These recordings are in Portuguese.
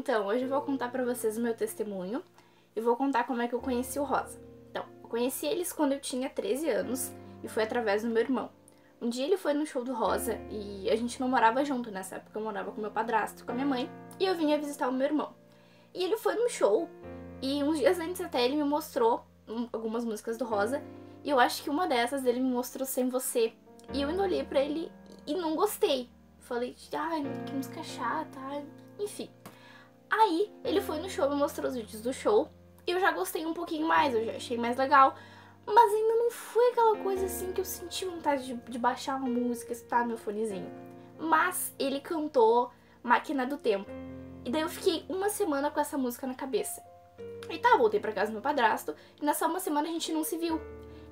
Então, hoje eu vou contar pra vocês o meu testemunho e vou contar como é que eu conheci o Rosa. Então, eu conheci eles quando eu tinha 13 anos e foi através do meu irmão. Um dia ele foi no show do Rosa e a gente não morava junto nessa época, eu morava com meu padrasto, com a minha mãe, e eu vinha visitar o meu irmão. E ele foi no show e uns dias antes até ele me mostrou algumas músicas do Rosa e eu acho que uma dessas ele me mostrou Sem Você. E eu ainda olhei pra ele e não gostei. Falei, ai, que música chata, enfim. Aí ele foi no show, me mostrou os vídeos do show e eu já gostei um pouquinho mais, eu já achei mais legal. Mas ainda não foi aquela coisa assim que eu senti vontade de baixar uma música, escutar meu fonezinho. Mas ele cantou Máquina do Tempo. E daí eu fiquei uma semana com essa música na cabeça. E tá, voltei pra casa do meu padrasto e nessa uma semana a gente não se viu.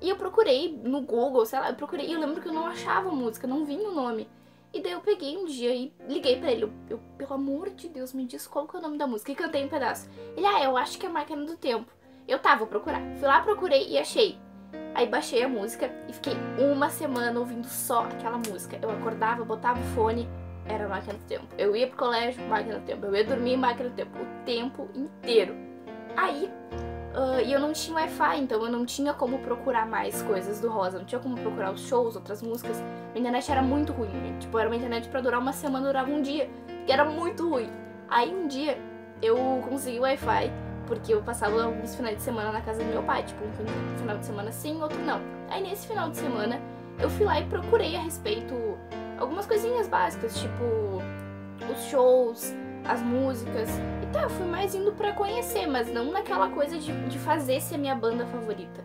E eu procurei no Google, sei lá, eu procurei e eu lembro que eu não achava a música, não vinha o nome. E daí eu peguei um dia e liguei pra ele, eu pelo amor de Deus, me diz qual que é o nome da música. E cantei um pedaço. Ele, eu acho que é Máquina do Tempo. Eu vou procurar. Fui lá, procurei e achei. Aí baixei a música e fiquei uma semana ouvindo só aquela música. Eu acordava, botava o fone, era Máquina do Tempo. Eu ia pro colégio, Máquina do Tempo. Eu ia dormir, Máquina do Tempo. O tempo inteiro. Aí, e eu não tinha Wi-Fi, então eu não tinha como procurar mais coisas do Rosa. Não tinha como procurar os shows, outras músicas. Minha internet era muito ruim. Tipo, era uma internet pra durar uma semana, durava um dia. Que era muito ruim. Aí um dia eu consegui Wi-Fi. Porque eu passava alguns finais de semana na casa do meu pai, tipo, um final de semana sim, outro não. Aí nesse final de semana, eu fui lá e procurei a respeito algumas coisinhas básicas, tipo, os shows, as músicas. E tá, eu fui mais indo pra conhecer, mas não naquela coisa de fazer ser minha banda favorita.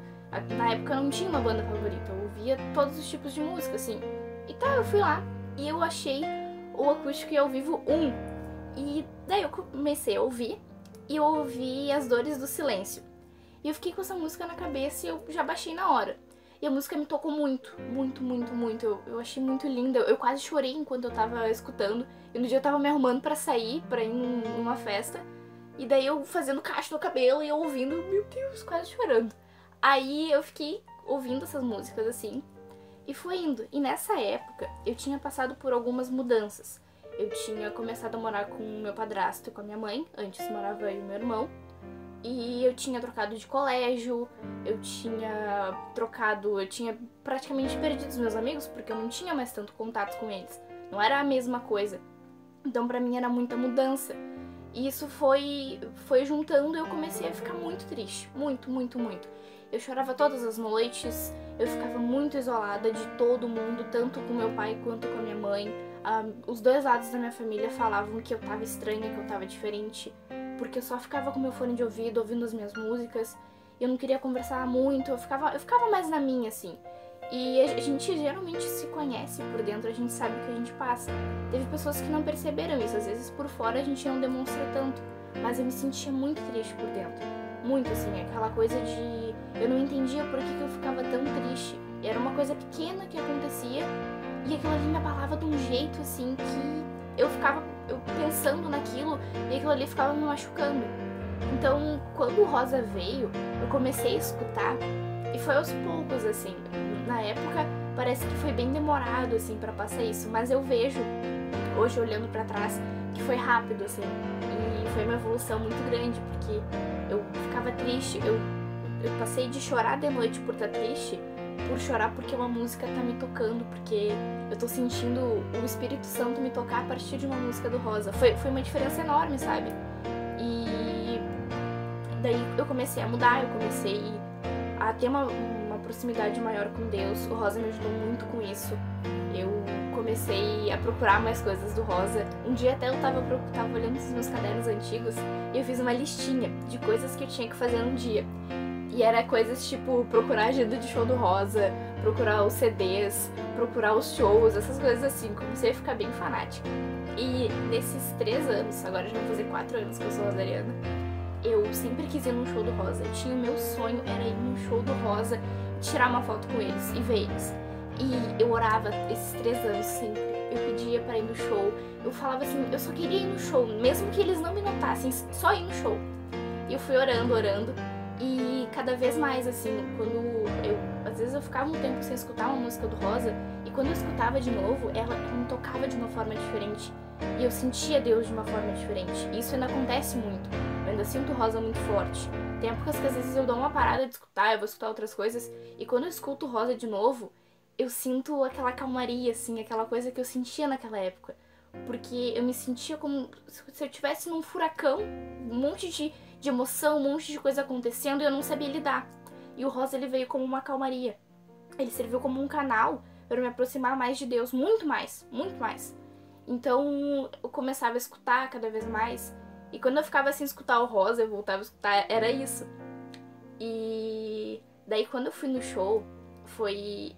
Na época eu não tinha uma banda favorita, eu ouvia todos os tipos de música, assim. E tá, eu fui lá e eu achei o Acústico e ao Vivo 1. E daí eu comecei a ouvir. E eu ouvi As Dores do Silêncio. E eu fiquei com essa música na cabeça e eu já baixei na hora. E a música me tocou muito, muito, muito, muito. Eu achei muito linda. Eu quase chorei enquanto eu tava escutando. E no dia eu tava me arrumando pra sair, pra ir numa festa. E daí eu fazendo cacho no cabelo e eu ouvindo, meu Deus, quase chorando. Aí eu fiquei ouvindo essas músicas assim. E foi indo. E nessa época eu tinha passado por algumas mudanças. Eu tinha começado a morar com o meu padrasto e com a minha mãe. Antes morava eu e meu irmão. E eu tinha trocado de colégio. Eu tinha praticamente perdido os meus amigos, porque eu não tinha mais tanto contato com eles. Não era a mesma coisa. Então pra mim era muita mudança. E isso foi juntando e eu comecei a ficar muito triste. Muito, muito, muito. Eu chorava todas as noites. Eu ficava muito isolada de todo mundo, tanto com meu pai quanto com a minha mãe. Os dois lados da minha família falavam que eu tava estranha, que eu tava diferente, porque eu só ficava com meu fone de ouvido, ouvindo as minhas músicas, eu não queria conversar muito, eu ficava mais na minha, assim. E a gente geralmente se conhece por dentro, a gente sabe o que a gente passa. Teve pessoas que não perceberam isso, às vezes por fora a gente não demonstra tanto, mas eu me sentia muito triste por dentro. Muito, assim, aquela coisa de... Eu não entendia por que eu ficava tão triste. Era uma coisa pequena que acontecia, e aquilo ali me abalava de um jeito, assim, que eu ficava pensando naquilo e aquilo ali ficava me machucando. Então, quando o Rosa veio, eu comecei a escutar e foi aos poucos, assim. Na época, parece que foi bem demorado, assim, pra passar isso, mas eu vejo, hoje olhando pra trás, que foi rápido, assim. E foi uma evolução muito grande, porque eu ficava triste, eu passei de chorar de noite por estar triste, por chorar porque uma música tá me tocando, porque eu tô sentindo o Espírito Santo me tocar a partir de uma música do Rosa. Foi uma diferença enorme, sabe? E daí eu comecei a mudar, eu comecei a ter uma proximidade maior com Deus. O Rosa me ajudou muito com isso. Eu comecei a procurar mais coisas do Rosa. Um dia até eu tava olhando os meus cadernos antigos e eu fiz uma listinha de coisas que eu tinha que fazer num dia. E era coisas tipo procurar a agenda de show do Rosa, procurar os CDs, procurar os shows, essas coisas assim. Comecei a ficar bem fanática. E nesses 3 anos, agora já vou fazer 4 anos que eu sou rosariana, eu sempre quis ir num show do Rosa. O meu sonho era ir num show do Rosa, tirar uma foto com eles e ver eles. E eu orava esses 3 anos sempre. Eu pedia pra ir no show. Eu falava assim, eu só queria ir no show, mesmo que eles não me notassem, só ir no show. E eu fui orando, orando. E cada vez mais, assim, às vezes eu ficava um tempo sem escutar uma música do Rosa, e quando eu escutava de novo, ela me tocava de uma forma diferente. e eu sentia Deus de uma forma diferente. Isso ainda acontece muito. Eu ainda sinto o Rosa muito forte. Tem épocas que às vezes eu dou uma parada de escutar, eu vou escutar outras coisas, e quando eu escuto o Rosa de novo, eu sinto aquela calmaria, assim, aquela coisa que eu sentia naquela época. Porque eu me sentia como se eu estivesse num furacão, um monte de emoção, um monte de coisa acontecendo e eu não sabia lidar. E o Rosa, ele veio como uma calmaria. Ele serviu como um canal para me aproximar mais de Deus, muito mais, muito mais. Então eu começava a escutar cada vez mais. E quando eu ficava sem escutar o Rosa, eu voltava a escutar, era isso. E daí quando eu fui no show, foi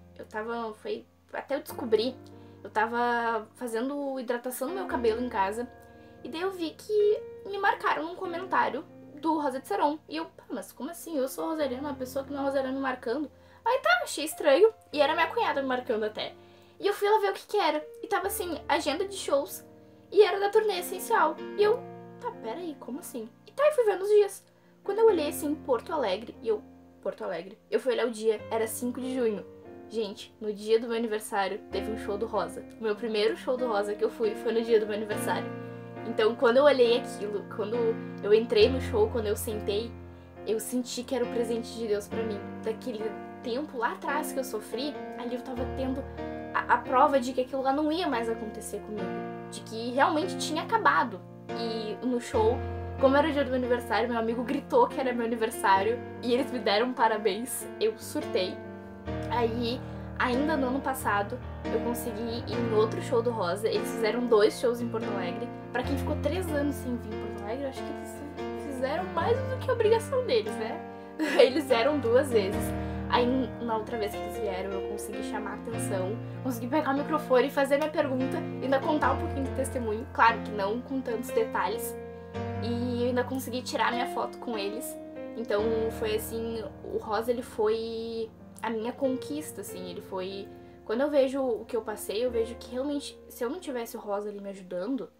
até eu descobrir, eu tava fazendo hidratação no meu cabelo em casa, e daí eu vi que me marcaram num comentário do Rosa de Saron. E eu, mas como assim? Eu sou rosariana, uma pessoa que não é rosariana me marcando. Aí tá, achei estranho, e era minha cunhada me marcando até. E eu fui lá ver o que era, e tava assim, agenda de shows, e era da turnê essencial. E eu, tá, peraí, como assim? E tá, eu fui vendo os dias. Quando eu olhei assim, Porto Alegre, eu fui olhar o dia, era 5 de junho. Gente, no dia do meu aniversário, teve um show do Rosa. O meu primeiro show do Rosa que eu fui foi no dia do meu aniversário. Então, quando eu olhei aquilo, quando eu entrei no show, quando eu sentei, eu senti que era o presente de Deus pra mim. Daquele tempo lá atrás que eu sofri, ali eu tava tendo a prova de que aquilo lá não ia mais acontecer comigo. De que realmente tinha acabado. E no show, como era o dia do meu aniversário, meu amigo gritou que era meu aniversário e eles me deram parabéns. Eu surtei. Aí, ainda no ano passado, eu consegui ir em outro show do Rosa. Eles fizeram 2 shows em Porto Alegre. Pra quem ficou 3 anos sem vir em Porto Alegre, eu acho que eles fizeram mais do que a obrigação deles, né? Eles vieram 2 vezes. Aí, na outra vez que eles vieram, eu consegui chamar a atenção, consegui pegar o microfone e fazer minha pergunta, e ainda contar um pouquinho do testemunho. Claro que não com tantos detalhes. E eu ainda consegui tirar minha foto com eles. Então, foi assim, o Rosa, ele foi a minha conquista, assim, ele foi... Quando eu vejo o que eu passei, eu vejo que realmente, se eu não tivesse o Rosa ali me ajudando,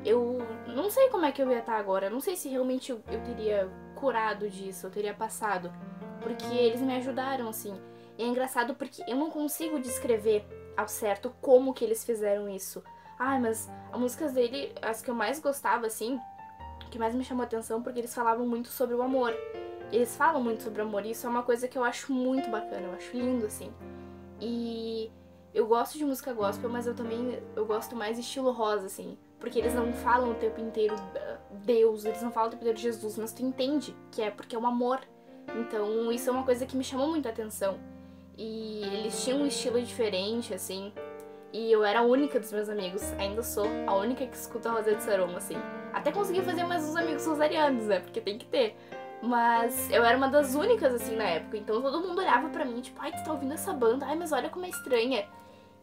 eu não sei como é que eu ia estar agora, não sei se realmente eu teria curado disso, eu teria passado, porque eles me ajudaram, assim. E é engraçado porque eu não consigo descrever ao certo como que eles fizeram isso. Ai, mas as músicas dele, as que eu mais gostava, assim, que mais me chamou a atenção, porque eles falavam muito sobre o amor. Eles falam muito sobre amor, e isso é uma coisa que eu acho muito bacana, eu acho lindo, assim. E eu gosto de música gospel, mas eu gosto mais estilo Rosa, assim. Porque eles não falam o tempo inteiro Deus, eles não falam o tempo inteiro Jesus, mas tu entende que é porque é o amor. Então isso é uma coisa que me chamou muito a atenção. E eles tinham um estilo diferente, assim. E eu era a única dos meus amigos, ainda sou a única que escuta a Rosa de Saron, assim. Até consegui fazer mais uns amigos rosarianos, né? Porque tem que ter. Mas eu era uma das únicas, assim, na época. Então todo mundo olhava pra mim, tipo, ai, tu tá ouvindo essa banda? Ai, mas olha como é estranha.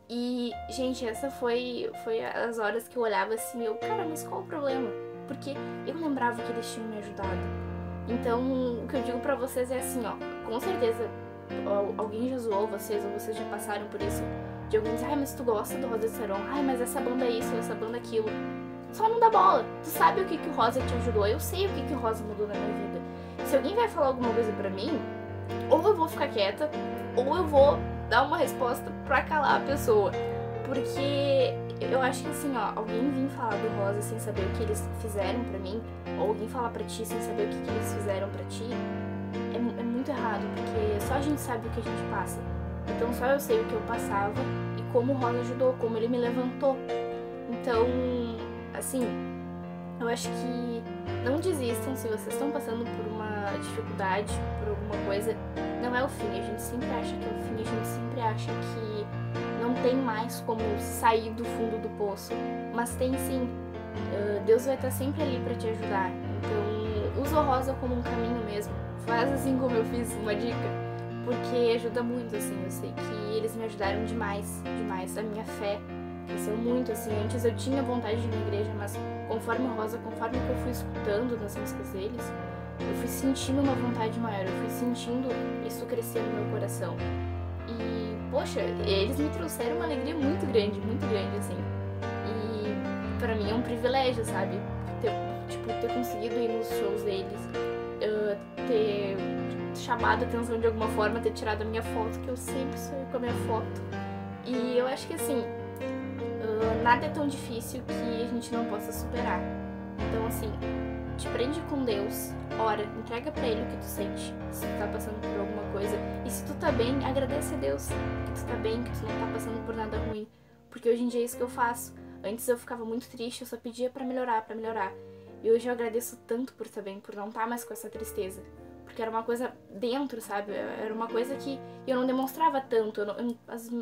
E, gente, essa foi as horas que eu olhava assim, eu, cara, mas qual o problema? Porque eu lembrava que eles tinham me ajudado. Então, o que eu digo pra vocês é assim, ó, com certeza alguém já zoou vocês, ou vocês já passaram por isso, de alguém dizer, ai, mas tu gosta do Rosa de Saron? Ai, mas essa banda é isso, essa banda é aquilo. Só não dá bola. Tu sabe o que o Rosa te ajudou, eu sei o que o Rosa mudou na minha vida. Se alguém vai falar alguma coisa pra mim, ou eu vou ficar quieta, ou eu vou dar uma resposta pra calar a pessoa. Porque eu acho que assim, ó, alguém vir falar do Rosa sem saber o que eles fizeram pra mim, ou alguém falar pra ti sem saber o que eles fizeram pra ti, é muito errado, porque só a gente sabe o que a gente passa. Então só eu sei o que eu passava e como o Rosa ajudou, como ele me levantou. Então, assim, eu acho que não desistam se vocês estão passando por uma dificuldade, por alguma coisa. Não é o fim, a gente sempre acha que é o fim, a gente sempre acha que não tem mais como sair do fundo do poço. Mas tem sim, Deus vai estar sempre ali pra te ajudar. Então, usa o Rosa como um caminho mesmo. Faz assim como eu fiz, uma dica. Porque ajuda muito, assim, eu sei que eles me ajudaram demais, demais. A minha fé cresceu muito, assim. Antes eu tinha vontade de ir na igreja, mas conforme o Rosa, conforme que eu fui escutando nas músicas deles, eu fui sentindo uma vontade maior, eu fui sentindo isso crescer no meu coração. E, poxa, eles me trouxeram uma alegria muito grande, assim. E pra mim é um privilégio, sabe? Ter conseguido ir nos shows deles, ter chamado a atenção de alguma forma, ter tirado a minha foto, que eu sempre sonho com a minha foto. E eu acho que assim, nada é tão difícil que a gente não possa superar. Então, assim, te prende com Deus, ora, entrega pra Ele o que tu sente, se tu tá passando por alguma coisa. E se tu tá bem, agradece a Deus que tu tá bem, que tu não tá passando por nada ruim. Porque hoje em dia é isso que eu faço. Antes eu ficava muito triste, eu só pedia pra melhorar, pra melhorar. E hoje eu agradeço tanto por estar bem, por não estar mais com essa tristeza. Porque era uma coisa dentro, sabe? Era uma coisa que eu não demonstrava tanto.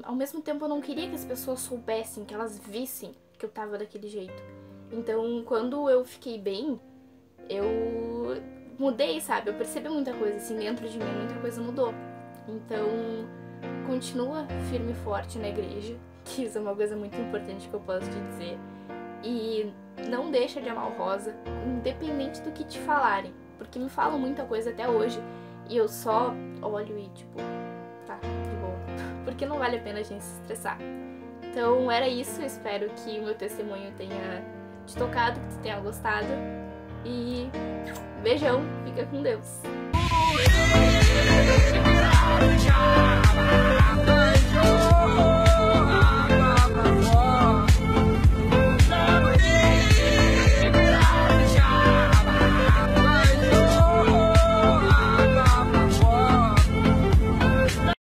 Ao mesmo tempo eu não queria que as pessoas soubessem, que elas vissem que eu tava daquele jeito. Então, quando eu fiquei bem, eu mudei, sabe? Eu percebi muita coisa, assim, dentro de mim, muita coisa mudou. Então, continua firme e forte na igreja, que isso é uma coisa muito importante que eu posso te dizer. E não deixa de amar o Rosa, independente do que te falarem. Porque me falam muita coisa até hoje e eu só olho e tipo, tá, de boa. Porque não vale a pena a gente se estressar. Então era isso, eu espero que o meu testemunho tenha te tocado, que tu tenha gostado. E beijão, fica com Deus.